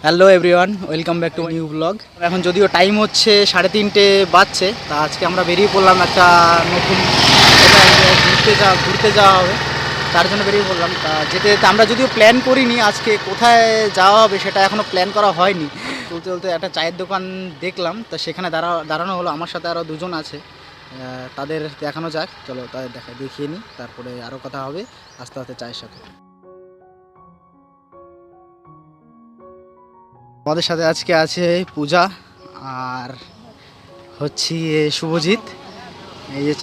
Hello everyone, welcome back to new blog. এখন যদিও time হচ্ছে 3:30 বাজছে, তা আজকে আমরা বেরিয়ে পড়লাম একটা নতুন ঘুরতে যাওয়া হবে, তার জন্য বেরিয়ে পড়লাম। তা যেতে যেতে আমরা যদিও প্ল্যান করিনি আজকে কোথায় যাওয়া হবে, সেটা এখনও প্ল্যান করা হয়নি। চলতে চলতে একটা চায়ের দোকান দেখলাম, তা সেখানে দাঁড়ানো হলো। আমার সাথে আরও দুজন আছে, তাদের দেখানো যাক। চলো তাদের দেখিয়ে নিই, তারপরে আরও কথা হবে আস্তে আস্তে চায়ের সাথে। আমাদের সাথে আজকে আছে পূজা আর হচ্ছে শুভজিৎ। এই যে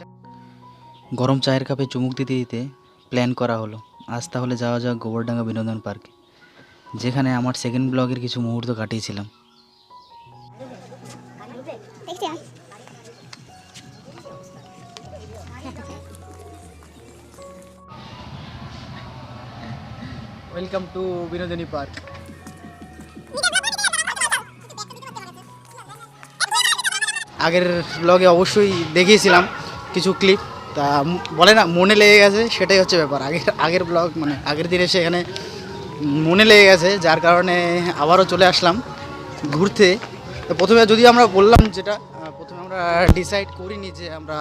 গরম চায়ের কাপে চুমুক দিতে দিতে প্ল্যান করা হলো আজ তাহলে যাওয়া যাক গোবরডাঙ্গা বিনোদন পার্কে, যেখানে আমার সেকেন্ড ব্লগের কিছু মুহূর্ত কাটিয়েছিলাম। Welcome to Binodini park. আগের ব্লগে অবশ্যই দেখিয়েছিলাম কিছু ক্লিপ, তা বলে না মনে লেগে গেছে, সেটাই হচ্ছে ব্যাপার। আগের ব্লগ মানে আগের দিনে সেখানে মনে লেগে গেছে, যার কারণে আবারও চলে আসলাম ঘুরতে। তো প্রথমে যদি আমরা বললাম, যেটা প্রথমে আমরা ডিসাইড করিনি যে আমরা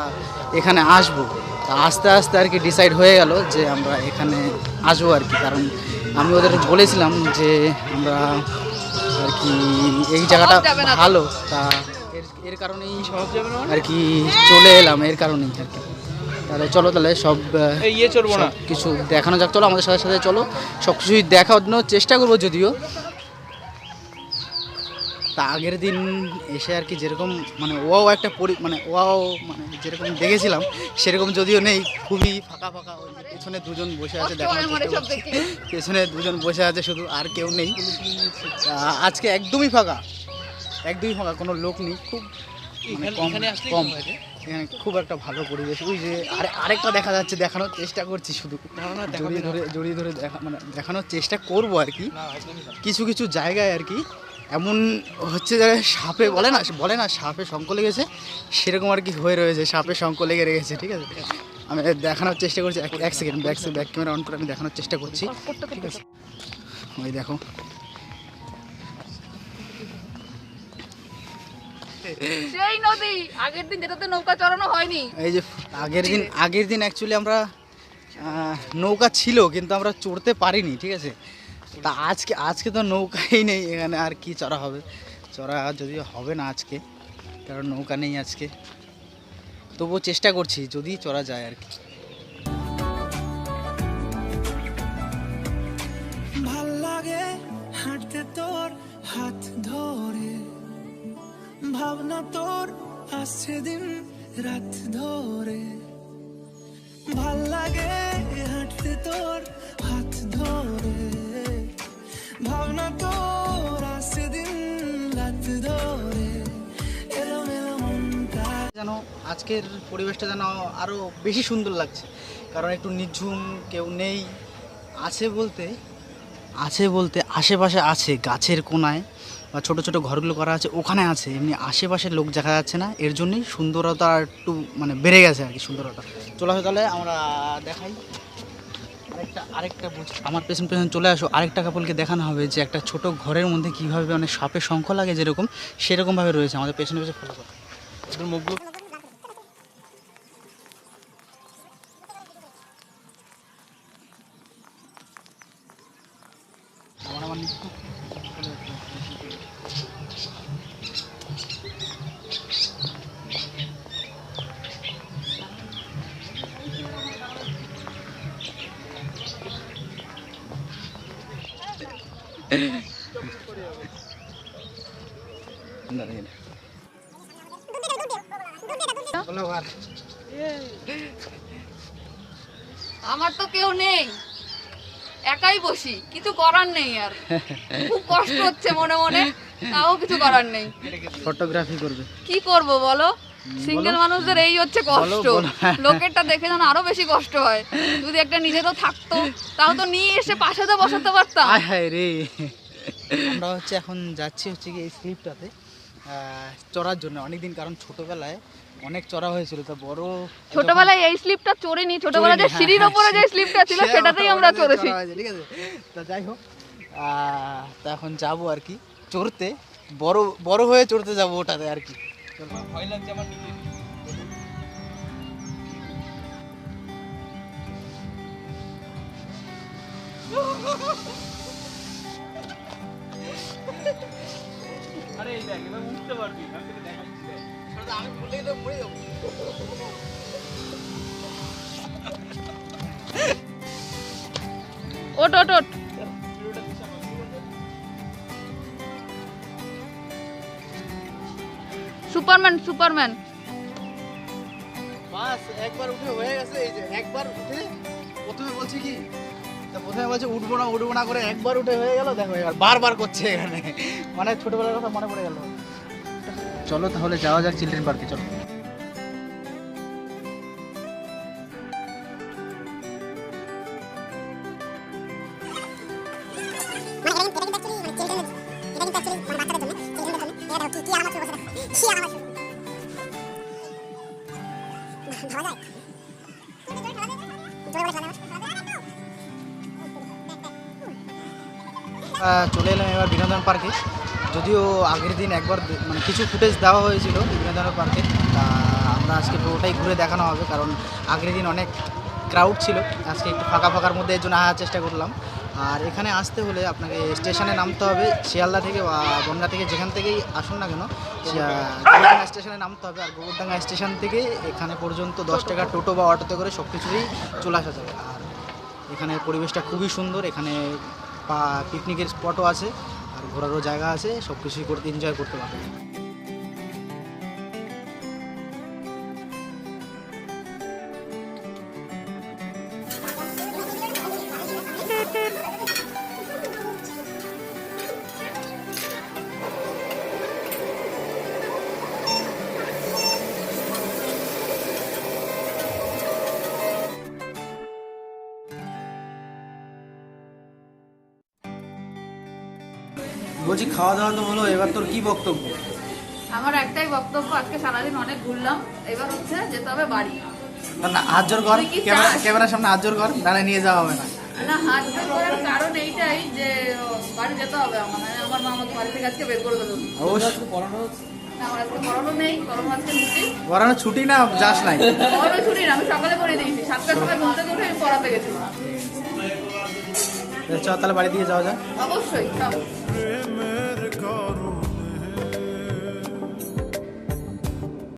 এখানে আসবো, তা আস্তে আস্তে আর কি ডিসাইড হয়ে গেল যে আমরা এখানে আসবো আর কি। কারণ আমি ওদের বলেছিলাম যে আমরা আর কি এই জায়গাটা ভালো, তা এর কারণেই আর কি চলে এলাম, এর কারণেই আর কি। তাহলে চলো, তাহলে সব কিছু দেখানো যাক। চলো আমাদের সাথে সাথে চলো, সব কিছুই দেখানোর চেষ্টা করবো। যদিও তা আগের দিন এসে আর কি যেরকম মানে মানে যেরকম দেখেছিলাম সেরকম যদিও নেই, খুবই ফাঁকা ফাঁকা। পেছনে দুজন বসে আছে, পেছনে দুজন বসে আছে শুধু, আর কেউ নেই। আজকে একদমই ফাঁকা, কোনো লোক নেই, খুব কম। এখানে খুব একটা ভালো পরিবেশ। ওই যে আরেকটা দেখা যাচ্ছে, দেখানোর চেষ্টা করছি, শুধু জড়িয়ে ধরে দেখানোর চেষ্টা করবো আর কি। কিছু কিছু জায়গায় আর কি এমন হচ্ছে যে সাপে বলে না সাপে শঙ্খ লেগেছে, সেরকম আর কি হয়ে রয়েছে, সাপে শঙ্খ লেগে রেখেছে। ঠিক আছে, আমি দেখানোর চেষ্টা করছি। এক সেকেন্ড ব্যাক ক্যামেরা অন করে আমি দেখানোর চেষ্টা করছি। ঠিক আছে, ওই দেখো সেই নদী আগের দিন যেটাতে নৌকা চড়ানো হয়নি। এই যে আগের দিন অ্যাকচুয়ালি আমরা নৌকা ছিল, কিন্তু আমরা চড়তে পারিনি। ঠিক আছে, তা আজকে তো নৌকাই নেই এখানে, আর কি চড়া হবে? চড়া যদিও হবে না আজকে, কারণ নৌকা নেই আজকে। তবুও চেষ্টা করছি যদি চড়া যায় আর কি। ভাল লাগে হাঁটতে তোর হাত ধরে, ভাবনা তোর আসছে দিন রাত ধরে। ভাল লাগে হাঁটতে তোর হাত ধরে, ভাবনা তোর আসছে দিন রাত ধরে। এলোমেলো মনটা যেন আজকের পরিবেশটা যেন আরও বেশি সুন্দর লাগছে, কারণ একটু নিঝুম, কেউ নেই। আছে বলতে আশেপাশে আছে, গাছের কোনায় বা ছোটো ছোটো ঘরগুলো করা আছে, ওখানে আছে। এমনি আশেপাশের লোক দেখা যাচ্ছে না, এর জন্যই সুন্দরতা একটু মানে বেড়ে গেছে আর কি, সুন্দরতা। চলে আসো তাহলে আমরা দেখাই আরেকটা আমার পেছন চলে আসো। আরেকটা কাপলকে দেখানো হবে যে একটা ছোট ঘরের মধ্যে কীভাবে মানে সাপের শঙ্খ লাগে যেরকম, সেরকমভাবে রয়েছে। আমাদের পেছনে ফলো করো। মুখগুলো আমার আমার তো কেউ নেই, একাই বসি, কিছু করার নেই। আর খুব কষ্ট হচ্ছে মনে মনে, তাও কিছু করার নেই। ফটোগ্রাফি করবে, কি করব বলো? সিঙ্গেল মানুষদের এই হচ্ছে কষ্ট। লোকেরটা দেখে যেন আরো বেশি কষ্ট হয়। যদি একটা নিজেরও থাকতো, তাও তো নিয়ে এসে পাশে তো বসাতে পারতাম। হায় রে। আমরা এখন যাচ্ছি কি এই স্লিপটাতে চড়ার জন্য অনেকদিন, কারণ ছোটোবেলায় অনেক চড়া হয়েছিল, তা বড় ছোটবেলায় এই স্লিপটা চড়িনি, ছোটবেলায় যে সিঁড়ির ওপরে যে স্লিপটা ছিল সেটাতেই আমরা চড়েছি। ঠিক আছে, তা যাই হোক তা এখন যাবো আর কি চড়তে, বড় হয়ে চড়তে যাবো ওটাতে আর কি। ভয় লাগছে আমার নিজে। আরে এই দেখ, এবার উঠতে পারবি, আমি তোকে দেখাচ্ছি দেখ। আমি বললেই তো মরে যাবো। ওট ওট ওট। সুপারম্যান। বাস একবার উঠে হয়ে গেছে, এই যে একবার উঠে প্রথমে বলছি কি, তা প্রথমে বলছে উঠবো না করে একবার উঠে হয়ে গেল, দেখো এবার বারবার করছে এখানে, মানে ছোটবেলার কথা মনে পড়ে গেল। চলো তাহলে যাওয়া যাক চিলড্রেন পার্কে, চলো। চলে এলাম এবার বিনোদন পার্কে। যদিও আগের দিন একবার মানে কিছু ফুটেজ দেওয়া হয়েছিল বিনোদন পার্কে, তা আমরা আজকে পুরোটাই ঘুরে দেখানো হবে, কারণ আগের দিন অনেক ক্রাউড ছিল, আজকে একটু ফাঁকার মধ্যে এর জন্য আসার চেষ্টা করলাম। আর এখানে আসতে হলে আপনাকে স্টেশনে নামতে হবে, শিয়ালদা থেকে বা বনগাঁ থেকে, যেখান থেকেই আসুন না কেন গোবরডাঙ্গা স্টেশনে নামতে হবে। আর গোবরডাঙ্গা স্টেশন থেকে এখানে পর্যন্ত 10 টাকা টোটো বা অটোতে করে সব কিছুই চলে আসা যাবে। আর এখানে পরিবেশটা খুবই সুন্দর, এখানে পিকনিকের স্পটও আছে আর ঘোরারও জায়গা আছে, সব কিছুই করতে এনজয় করতে পারবে। বলছি খাওয়া দাওয়া তো হলো, এবার তোর কি বক্তব্য? আমার একটাই বক্তব্য, আজকে সারাদিন অনেক ঘুরলাম, এবার হচ্ছে যেতে হবে বাড়ি। না হাত জোর কর, তুই কি চাস? ক্যামেরার সামনে হাত জোর কর, নাহলে নিয়ে যাওয়া হবে না। না, হাত বের করার কারণ এইটাই যে বাড়ি যেতে হবে আমার, মানে আমার মা আমাকে বাড়ি থেকে আজকে বের করে দেবে। অবশ্যই না, আমার আজকে পড়ানো নেই, পড়ানো আজকে ছুটি। পড়ানো ছুটি না, যাস নাই? পড়ানো ছুটি না, আমি সকালে করে দিয়েছি, 7টার সময় ঘুম থেকে উঠে আমি পড়াতে গেছি। চল তাহলে বাড়ি দিয়ে যাওয়া যায়। অবশ্যই। প্রেমের গরম